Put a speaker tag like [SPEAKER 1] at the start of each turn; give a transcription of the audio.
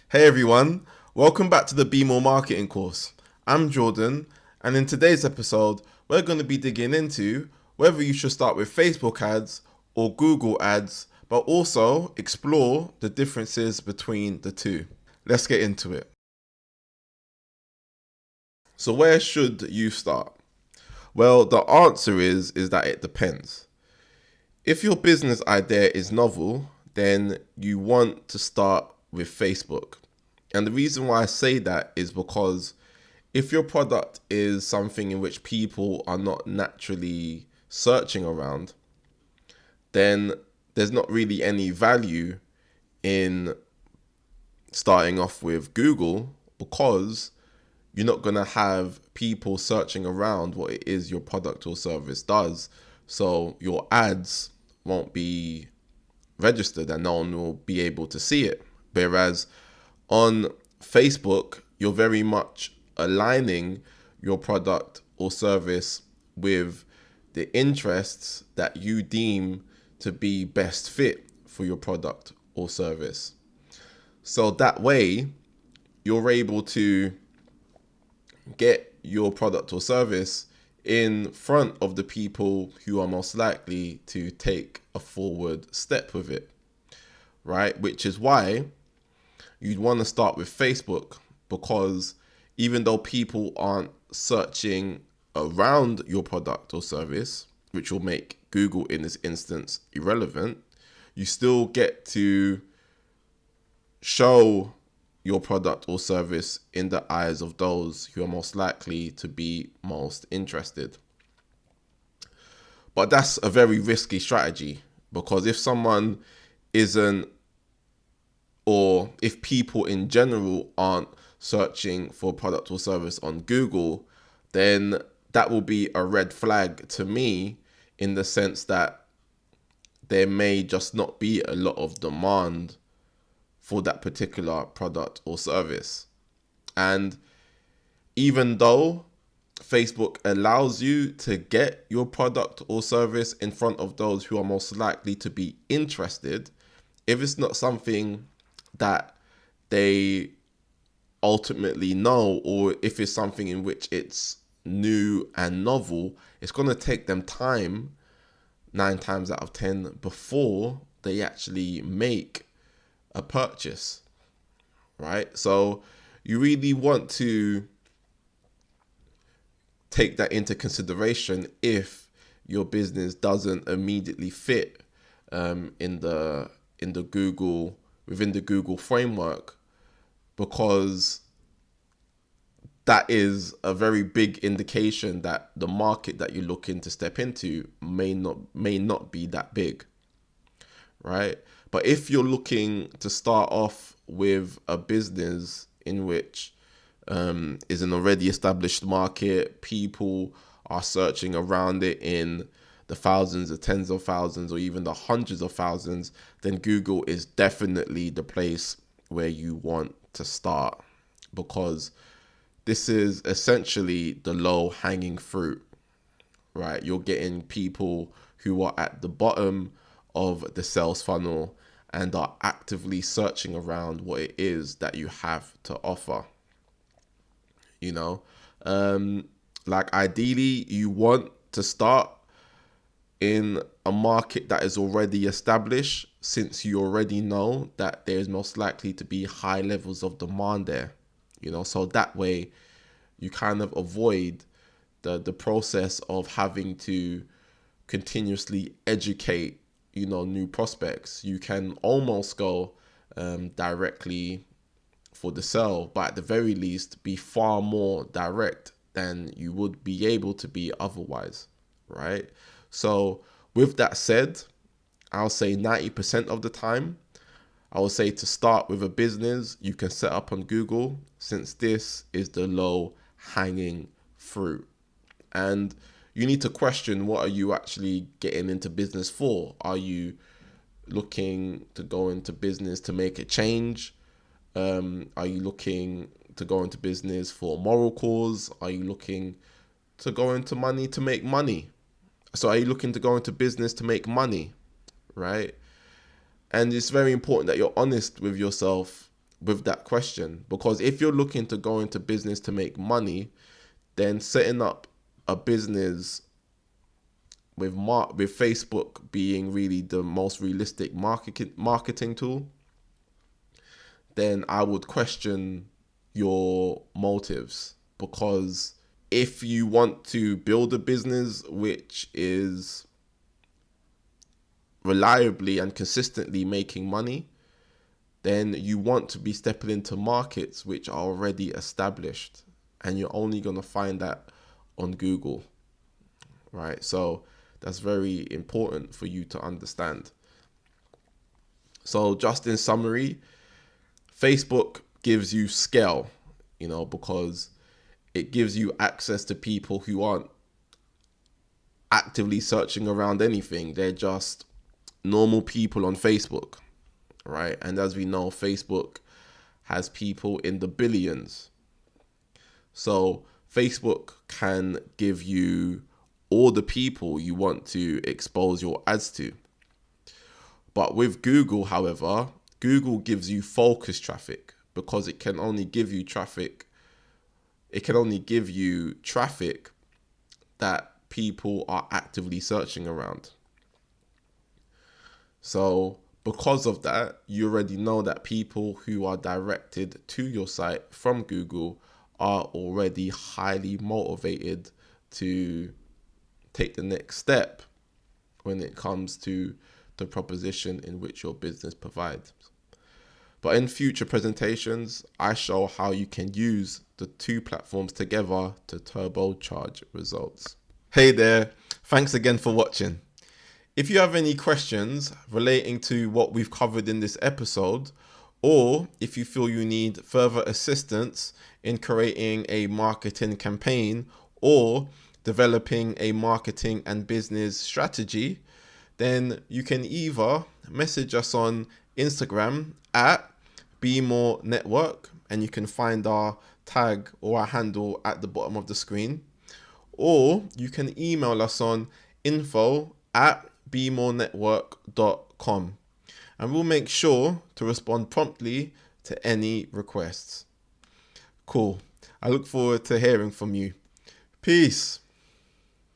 [SPEAKER 1] Hey everyone, welcome back to the Be More Marketing course. I'm Jordan, and in today's episode, we're going to be digging into whether you should start with Facebook ads or Google ads, but also explore the differences between the two. Let's get into it. So, where should you start? Well, the answer is that it depends. If your business idea is novel, then you want to start with Facebook. And the reason why I say that is because if your product is something in which people are not naturally searching around, then there's not really any value in starting off with Google because you're not going to have people searching around what it is your product or service does. So your ads won't be registered and no one will be able to see it. Whereas on Facebook, you're very much aligning your product or service with the interests that you deem to be best fit for your product or service. So that way, you're able to get your product or service in front of the people who are most likely to take a forward step with it, right? Which is why you'd want to start with Facebook, because even though people aren't searching around your product or service, which will make Google in this instance irrelevant, you still get to show your product or service in the eyes of those who are most likely to be most interested. But that's a very risky strategy, because if someone isn't, or if people in general aren't searching for product or service on Google, then that will be a red flag to me, in the sense that there may just not be a lot of demand for that particular product or service. And even though Facebook allows you to get your product or service in front of those who are most likely to be interested, if it's not something that they ultimately know, or if it's something in which it's new and novel, it's going to take them time, 9 times out of 10, before they actually make a purchase, right? So you really want to take that into consideration if your business doesn't immediately fit in the Google, within the Google framework, because that is a very big indication that the market that you're looking to step into may not be that big, right? But if you're looking to start off with a business in which is an already established market, people are searching around it in the thousands, the tens of thousands, or even the hundreds of thousands, then Google is definitely the place where you want to start, because this is essentially the low hanging fruit, right? You're getting people who are at the bottom of the sales funnel and are actively searching around what it is that you have to offer. You know, like ideally, you want to start in a market that is already established, since you already know that there's most likely to be high levels of demand there. So that way you kind of avoid the process of having to continuously educate new prospects. You can almost go directly for the sell, but at the very least be far more direct than you would be able to be otherwise, right? So with that said, I'll say 90% of the time, I would say to start with a business you can set up on Google, since this is the low hanging fruit. And you need to question, what are you actually getting into business for? Are you looking to go into business to make a change? Are you looking to go into business for a moral cause? Are you looking to go into money to make money? So are you looking to go into business to make money, right? And it's very important that you're honest with yourself with that question. Because if you're looking to go into business to make money, then setting up a business with Facebook being really the most realistic marketing tool, then I would question your motives. Because if you want to build a business which is reliably and consistently making money, then you want to be stepping into markets which are already established, and you're only going to find that on Google, right? So that's very important for you to understand. So just in summary, Facebook gives you scale, because it gives you access to people who aren't actively searching around anything. They're just normal people on Facebook, right? And as we know, Facebook has people in the billions. So Facebook can give you all the people you want to expose your ads to. But with Google, however, Google gives you focused traffic, because it can only give you traffic. It can only give you traffic that people are actively searching around. So because of that, you already know that people who are directed to your site from Google are already highly motivated to take the next step when it comes to the proposition in which your business provides. But in future presentations, I show how you can use the two platforms together to turbocharge results. Hey there, thanks again for watching. If you have any questions relating to what we've covered in this episode, or if you feel you need further assistance in creating a marketing campaign or developing a marketing and business strategy, then you can either message us on Instagram at BeMoreNetwork, and you can find our tag or our handle at the bottom of the screen, or you can email us on info@bemorenetwork.com, and we'll make sure to respond promptly to any requests. Cool. I look forward to hearing from you. Peace.